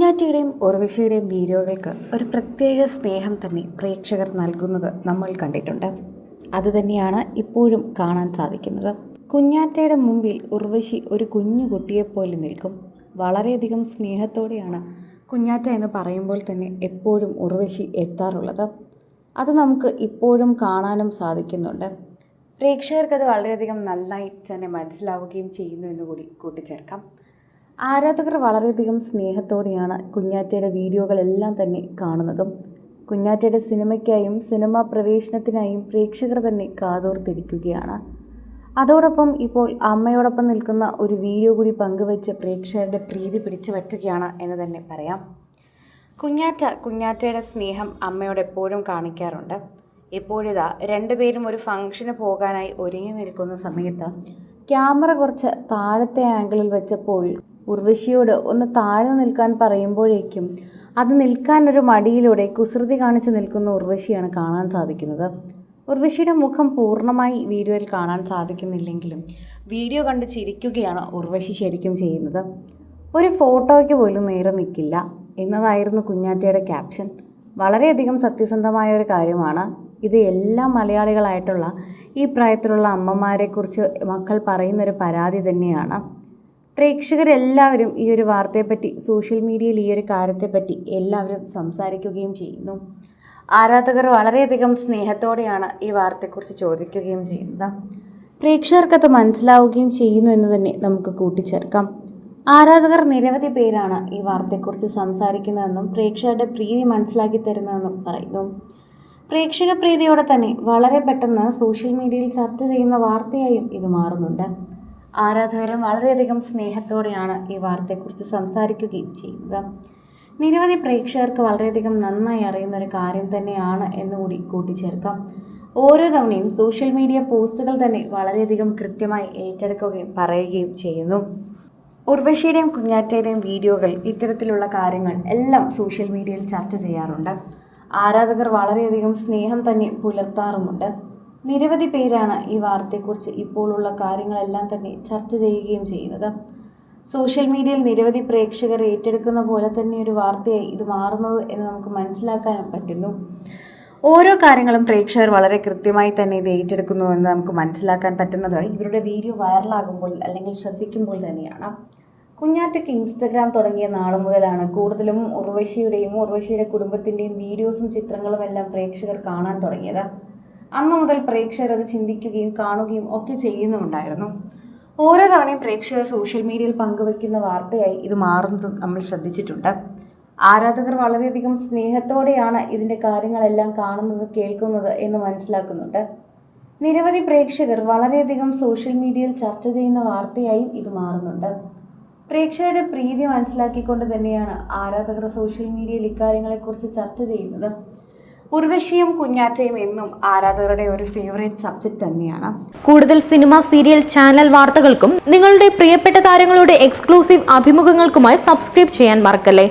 കുഞ്ഞാറ്റയുടെയും ഉർവശിയുടെയും വീഡിയോകൾക്ക് ഒരു പ്രത്യേക സ്നേഹം തന്നെ പ്രേക്ഷകർ നൽകുന്നത് നമ്മൾ കണ്ടിട്ടുണ്ട്. അതുതന്നെയാണ് ഇപ്പോഴും കാണാൻ സാധിക്കുന്നത്. കുഞ്ഞാറ്റയുടെ മുമ്പിൽ ഉർവശി ഒരു കുഞ്ഞു കുട്ടിയെപ്പോലെ നിൽക്കും. വളരെയധികം സ്നേഹത്തോടെയാണ് കുഞ്ഞാറ്റ എന്ന് പറയുമ്പോൾ തന്നെ എപ്പോഴും ഉർവശി എത്താറുള്ളത്. അത് നമുക്ക് ഇപ്പോഴും കാണാനും സാധിക്കുന്നുണ്ട്. പ്രേക്ഷകർക്കത് വളരെയധികം നന്നായി തന്നെ മനസ്സിലാവുകയും ചെയ്യുന്നു എന്ന് കൂടി കൂട്ടിച്ചേർക്കാം. ആരാധകർ വളരെയധികം സ്നേഹത്തോടെയാണ് കുഞ്ഞാറ്റയുടെ വീഡിയോകളെല്ലാം തന്നെ കാണുന്നതും. കുഞ്ഞാറ്റയുടെ സിനിമയ്ക്കായും സിനിമാ പ്രവേശനത്തിനായും പ്രേക്ഷകർ തന്നെ കാതോർത്തിരിക്കുകയാണ്. അതോടൊപ്പം ഇപ്പോൾ അമ്മയോടൊപ്പം നിൽക്കുന്ന ഒരു വീഡിയോ കൂടി പങ്കുവച്ച് പ്രേക്ഷകരുടെ പ്രീതി പിടിച്ചു പറ്റുകയാണ് എന്ന് തന്നെ പറയാം. കുഞ്ഞാറ്റയുടെ സ്നേഹം അമ്മയോട് എപ്പോഴും കാണിക്കാറുണ്ട്. ഇപ്പോഴിതാ രണ്ടുപേരും ഒരു ഫംഗ്ഷന് പോകാനായി ഒരുങ്ങി നിൽക്കുന്ന സമയത്ത് ക്യാമറ കുറച്ച് താഴത്തെ ആംഗിളിൽ വെച്ചപ്പോൾ ഉർവശിയോട് ഒന്ന് താഴ്ന്നു നിൽക്കാൻ പറയുമ്പോഴേക്കും അത് നിൽക്കാനൊരു മടിയിലൂടെ കുസൃതി കാണിച്ച് നിൽക്കുന്ന ഉർവശിയാണ് കാണാൻ സാധിക്കുന്നത്. ഉർവശിയുടെ മുഖം പൂർണ്ണമായി വീഡിയോയിൽ കാണാൻ സാധിക്കുന്നില്ലെങ്കിലും വീഡിയോ കണ്ട് ചിരിക്കുകയാണ് ഉർവശി ശരിക്കും ചെയ്യുന്നത്. ഒരു ഫോട്ടോയ്ക്ക് പോലും നേരെ നിൽക്കില്ല എന്നതായിരുന്നു കുഞ്ഞാറ്റയുടെ ക്യാപ്ഷൻ. വളരെയധികം സത്യസന്ധമായ ഒരു കാര്യമാണ് ഇത്. എല്ലാ മലയാളികളായിട്ടുള്ള ഈ പ്രായത്തിലുള്ള അമ്മമാരെക്കുറിച്ച് മക്കൾ പറയുന്നൊരു പരാതി തന്നെയാണ്. പ്രേക്ഷകരെല്ലാവരും ഈ ഒരു വാർത്തയെപ്പറ്റി സോഷ്യൽ മീഡിയയിൽ ഈ ഒരു കാര്യത്തെപ്പറ്റി എല്ലാവരും സംസാരിക്കുകയും ചെയ്യുന്നു. ആരാധകർ വളരെയധികം സ്നേഹത്തോടെയാണ് ഈ വാർത്തയെക്കുറിച്ച് ചോദിക്കുകയും ചെയ്യുന്നത്. പ്രേക്ഷകർക്കത് മനസ്സിലാവുകയും ചെയ്യുന്നു എന്ന് തന്നെ നമുക്ക് കൂട്ടിച്ചേർക്കാം. ആരാധകർ നിരവധി പേരാണ് ഈ വാർത്തയെക്കുറിച്ച് സംസാരിക്കുന്നതെന്നും പ്രേക്ഷകരുടെ പ്രീതി മനസ്സിലാക്കി തരുന്നതെന്നും പറയുന്നു. പ്രേക്ഷക പ്രീതിയോടെ തന്നെ വളരെ പെട്ടെന്ന് സോഷ്യൽ മീഡിയയിൽ ചർച്ച ചെയ്യുന്ന വാർത്തയായും ഇത് മാറുന്നുണ്ട്. ആരാധകരും വളരെയധികം സ്നേഹത്തോടെയാണ് ഈ വാർത്തയെക്കുറിച്ച് സംസാരിക്കുകയും ചെയ്യുന്നത്. നിരവധി പ്രേക്ഷകർക്ക് വളരെയധികം നന്നായി അറിയുന്ന ഒരു കാര്യം തന്നെയാണ് എന്നുകൂടി കൂട്ടിച്ചേർക്കാം. ഓരോ തവണയും സോഷ്യൽ മീഡിയ പോസ്റ്റുകൾ തന്നെ വളരെയധികം കൃത്യമായി ഏറ്റെടുക്കുകയും പറയുകയും ചെയ്യുന്നു. ഉർവശിയുടെയും കുഞ്ഞാറ്റയുടെയും വീഡിയോകൾ ഇത്തരത്തിലുള്ള കാര്യങ്ങൾ എല്ലാം സോഷ്യൽ മീഡിയയിൽ ചർച്ച ചെയ്യാറുണ്ട്. ആരാധകർ വളരെയധികം സ്നേഹം തന്നെ പുലർത്താറുമുണ്ട്. നിരവധി പേരാണ് ഈ വാർത്തയെക്കുറിച്ച് ഇപ്പോഴുള്ള കാര്യങ്ങളെല്ലാം തന്നെ ചർച്ച ചെയ്യുകയും ചെയ്യുന്നത്. സോഷ്യൽ മീഡിയയിൽ നിരവധി പ്രേക്ഷകർ ഏറ്റെടുക്കുന്ന പോലെ തന്നെ ഒരു വാർത്തയായി ഇത് മാറുന്നത് എന്ന് നമുക്ക് മനസ്സിലാക്കാനും പറ്റുന്നു. ഓരോ കാര്യങ്ങളും പ്രേക്ഷകർ വളരെ കൃത്യമായി തന്നെ ഇത് ഏറ്റെടുക്കുന്നു എന്ന് നമുക്ക് മനസ്സിലാക്കാൻ പറ്റുന്നതായി ഇവരുടെ വീഡിയോ വൈറലാകുമ്പോൾ അല്ലെങ്കിൽ ശ്രദ്ധിക്കുമ്പോൾ തന്നെയാണ്. കുഞ്ഞാറ്റയ്ക്ക് ഇൻസ്റ്റഗ്രാം തുടങ്ങിയ നാളു മുതലാണ് കൂടുതലും ഉർവശിയുടെ കുടുംബത്തിൻ്റെയും വീഡിയോസും ചിത്രങ്ങളും എല്ലാം പ്രേക്ഷകർ കാണാൻ തുടങ്ങിയത്. അന്നു മുതൽ പ്രേക്ഷകർ അത് ചിന്തിക്കുകയും കാണുകയും ഒക്കെ ചെയ്യുന്നുണ്ടായിരുന്നു. ഓരോ തവണയും പ്രേക്ഷകർ സോഷ്യൽ മീഡിയയിൽ പങ്കുവയ്ക്കുന്ന വാർത്തയായി ഇത് മാറുന്നതും നമ്മൾ ശ്രദ്ധിച്ചിട്ടുണ്ട്. ആരാധകർ വളരെയധികം സ്നേഹത്തോടെയാണ് ഇതിൻ്റെ കാര്യങ്ങളെല്ലാം കാണുന്നത് കേൾക്കുന്നത് എന്ന് മനസ്സിലാക്കുന്നുണ്ട്. നിരവധി പ്രേക്ഷകർ വളരെയധികം സോഷ്യൽ മീഡിയയിൽ ചർച്ച ചെയ്യുന്ന വാർത്തയായും ഇത് മാറുന്നുണ്ട്. പ്രേക്ഷകരുടെ പ്രീതി മനസ്സിലാക്കിക്കൊണ്ട് തന്നെയാണ് ആരാധകർ സോഷ്യൽ മീഡിയയിൽ ഇക്കാര്യങ്ങളെക്കുറിച്ച് ചർച്ച ചെയ്യുന്നത്. ഉർവശിയും കുഞ്ഞാറ്റയും എന്നും ആരാധകരുടെ ഒരു ഫേവറേറ്റ് സബ്ജക്റ്റ് തന്നെയാണ്. കൂടുതൽ സിനിമ, സീരിയൽ, ചാനൽ വാർത്തകൾക്കും നിങ്ങളുടെ പ്രിയപ്പെട്ട താരങ്ങളുടെ എക്സ്ക്ലൂസീവ് അഭിമുഖങ്ങൾക്കുമായി സബ്സ്ക്രൈബ് ചെയ്യാൻ മറക്കല്ലേ.